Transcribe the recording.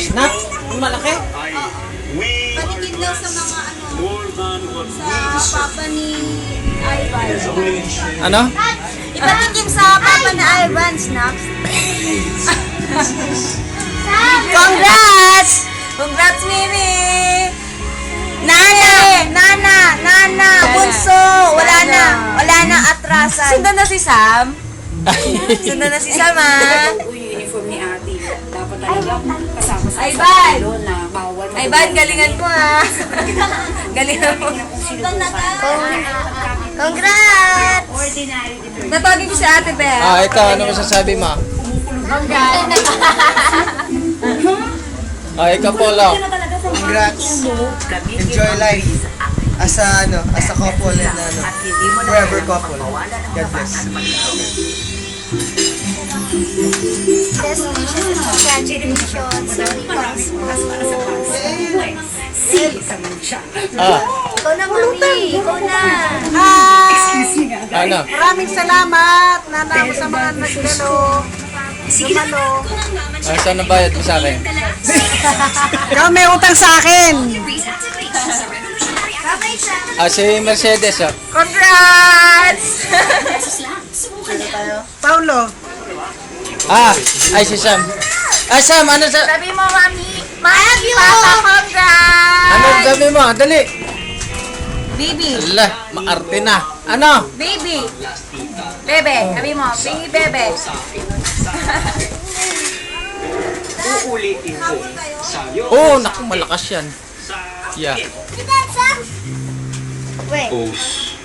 Snap? Yung malaki? Patigid daw sa mga sa papa ni Ivan. Ano? Ipatikim sa papa ni Ivan, Snaps. Congrats! Congrats, Mimi! Nana, bunso! Wala na atrasan. Sundan na si Sam. Sundan na si Sam, ha? Uy, uniform ni ate. Dapat talaga kasama sa Ivan! doon na bawal. Ivan, galingan mo, ha? Galingan mo. Congrats! Ordinary dito. Natawagin ko si Ate Beth. Ikaw, ano masasabi mo? Ikaw po lang. Congrats. Enjoy life. As a couple and forever couple. God bless. Best wishes and congratulations. Ikaw na, Mami. Ikaw na. Ano? Maraming salamat na sa mga nagdalo. Dumalo. Saan nabayad mo sa akin? Ikaw may utang sa akin. Si Mercedes. Congrats! Paulo. Ay si Sam. Sam, ano sa... Sabi mo, Mami. Mami, Papa, congrats! Ano sabi mo? Dali. Baby. Ala, maarte na. Ano? Baby. Bebe. Sabi mo, baby, bebe. Uulitin ko sa iyo. Naku, malakas yan. Yeah. Post